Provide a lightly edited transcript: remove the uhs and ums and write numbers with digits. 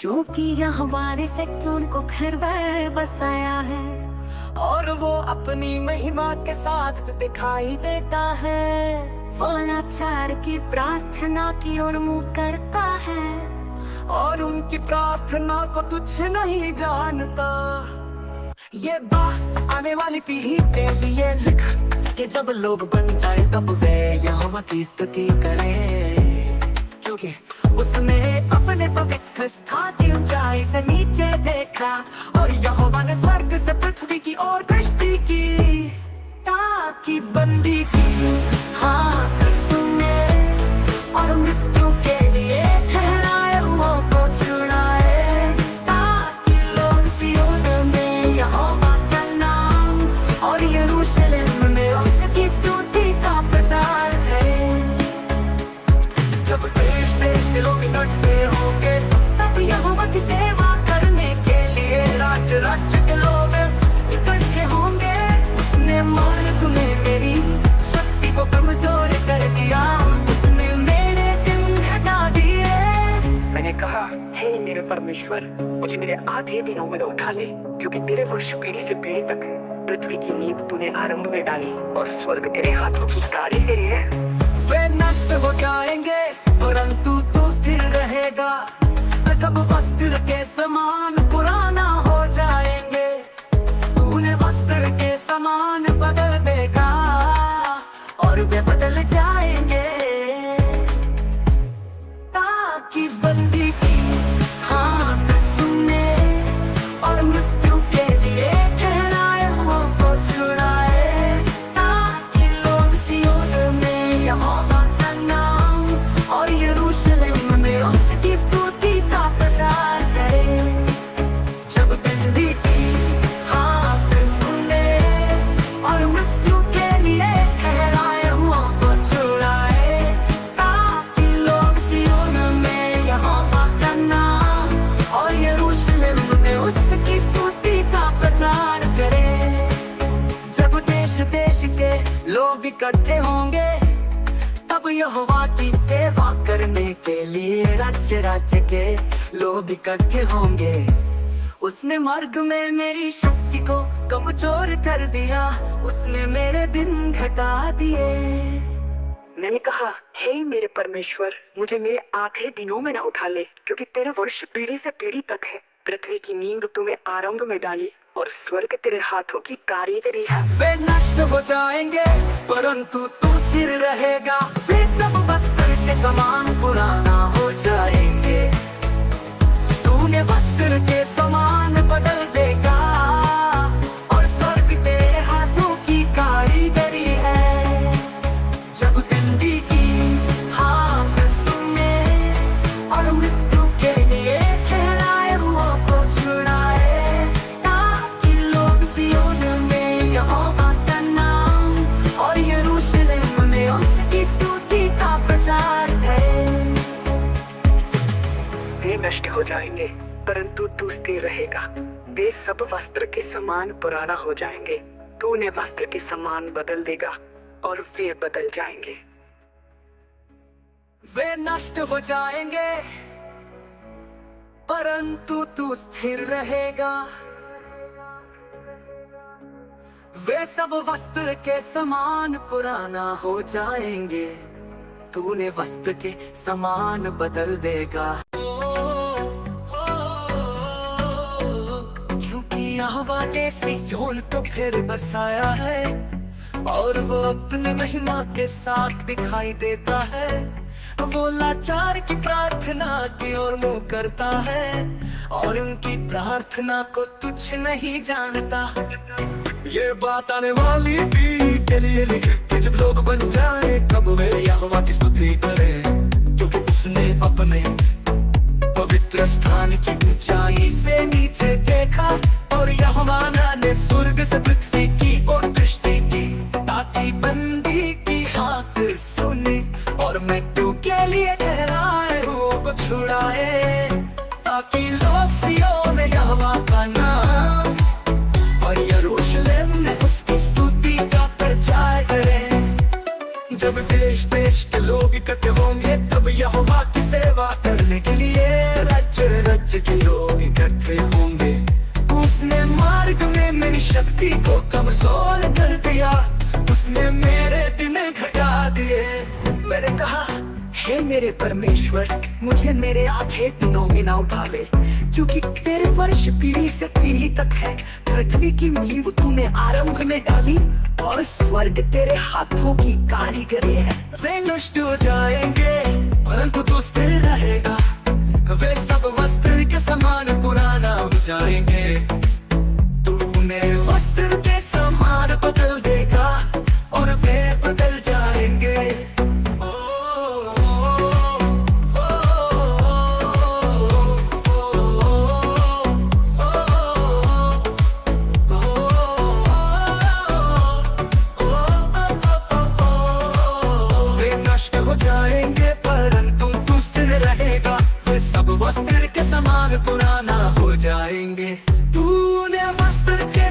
क्योंकि यह हमारे से उनको घर पर बसाया है और वो अपनी महिमा के साथ दिखाई देता है। वो लाचार की प्रार्थना की ओर मुँह करता है और उनकी प्रार्थना को तुच्छ नहीं जानता। ये बात आने वाली पीढ़ी के लिए लिख कि जब लोग बन जाए तब वे यहोवा की स्तुति करें, क्योंकि उसने अपने पवित्र स्थान की ऊंचाई से नीचे देखा और यहोवा ने स्वर्ग से पृथ्वी की ओर दृष्टि की ताकि बंदी की हाथ सुने और मृत्यु के लिए ठहराए हुओं को छुड़ाए, ताकि लोग सिय्योन में यहोवा का नाम और यरूशलेम में उसकी स्तुति का प्रचार करें। जब देश देश के लोग इकट्ठे होंगे तब यहोवा की सेवा करने के लिए राज्य राज्य के लोग इकट्ठे होंगे। उसने मार्ग में मेरी शक्ति को कमजोर कर दिया, उसने मेरे दिन हटा दिए। मैंने कहा, हे मेरे परमेश्वर, मुझे मेरे आधे दिनों में उठा ले, क्योंकि तेरे वर्ष पीढ़ी से पीढ़ी तक पृथ्वी की नींव तूने आरंभ में डाली और स्वर्ग तेरे हाथों की कारीगरी है। वे नष्ट हो जाएंगे परंतु तू स्थिर रहेगा, सब वस्त्र के समान पुराना हो जाएंगे, तूने वस्त्र के समान बदल देगा और वे बदल जाएंगे, ताकि बंदी की हाथ सुने और मृत्यु के लिए ठहराए हुओं को छुड़ाए, ताकि लोग सिय्योन में यहोवा का नाम और यरूशलेम में उसकी स्तुति का प्रचार करें। जब बंदी की हाथ सुने और मृत्यु के लिए ठहराए हुओं को छुड़ाए, ताकि लोग सिय्योन में यहोवा का नाम और यरूशलेम में उसकी स्तुति का प्रचार करें। जब देश देश के लोग इकट्ठे होंगे तब यहोवा की सेवा करने के लिए राज्य राज्य के लोग इकट्ठे होंगे। उसने मार्ग में मेरी शक्ति को कमजोर कर दिया, उसने मेरे दिन घटा दिए। मैंने कहा, हे मेरे परमेश्वर, मुझे मेरे आधे दिनों में न उठा ले, क्योंकि तेरे वर्ष पीढ़ी से पीढ़ी तक है। पृथ्वी की नींव तूने आरंभ में डाली और स्वर्ग तेरे हाथों की कारीगरी है। वे नष्ट हो जाएंगे परंतु तू स्थिर रहेगा, वे सब वस्त्र के समान पुराना हो जाएंगे, तूने वस्त्र के समान बदल देगा और स्वर्ग तेरे हाथों की कारीगरी है। जब बंदी की हाथ सुने और मृत्यु के लिए ठहराए हुओं को छुड़ाए, ताकि लोग सिय्योन में यहोवा का नाम और यरूशलेम में उसकी स्तुति का प्रचार करें। वे नष्ट हो जाएंगे परंतु तू स्थिर रहेगा, वे सब वस्त्र के समान पुराना हो जाएंगे, तूने वस्त्र के समान बदल देगा और वे बदल जाएंगे। वे नष्ट हो जाएंगे परंतु तू स्थिर रहेगा, वे सब वस्त्र के समान पुराना हो जाएंगे, तूने वस्त्र के समान बदल देगा। क्योंकि यहोवा ने सिय्योन को फिर बसाया है और वो अपनी महिमा के साथ दिखाई देता है। वो लाचार की प्रार्थना की ओर मुँह करता है और उनकी प्रार्थना को तुच्छ नहीं जानता। ये बात आने वाली पीढ़ी के लिए लिख कि जब लोग बन जाए तब वे यहोवा की स्तुति करें, क्योंकि उसने अपने पवित्र स्थान की ऊंचाई से नीचे देखा और यहोवा ने स्वर्ग से पृथ्वी की ओर दृष्टि की, ताकि बंदी की हाथ सुने और मृत्यु के लिए ठहराए हुओं को छुड़ाए, ताकि लोग सिय्योन में यहोवा का नाम और यरूशलेम में उसकी स्तुति का प्रचार करें। जब देश देश के लोग इकट्ठे होंगे तब यहोवा की सेवा करने के लिए राज्य राज्य के लोग इकट्ठे होंगे। उसने मार्ग में मेरी शक्ति को कमजोर कर दिया, उसने मेरे दिन घटा दिए। मैंने कहा, हे मेरे परमेश्वर, मुझे मेरे आधे दिनों में ना उठावे, क्योंकि तेरे वर्ष पीढ़ी से पीढ़ी तक है। पृथ्वी की नींव तूने आरंभ में डाली, और स्वर्ग तेरे हाथों की कारीगरी है। वे नष्ट हो जाएंगे परंतु तू स्थिर रहेगा, वे सब वस्त्र के समान पुराना हो जाएंगे। तू उन्हें वस्त्र के समान बदल देगा और वे बदल जाएंगे। जाएंगे परंतु तू स्थिर रहेगा, वे सब वस्त्र के समान पुराना हो जाएंगे। तूने वस्त्र के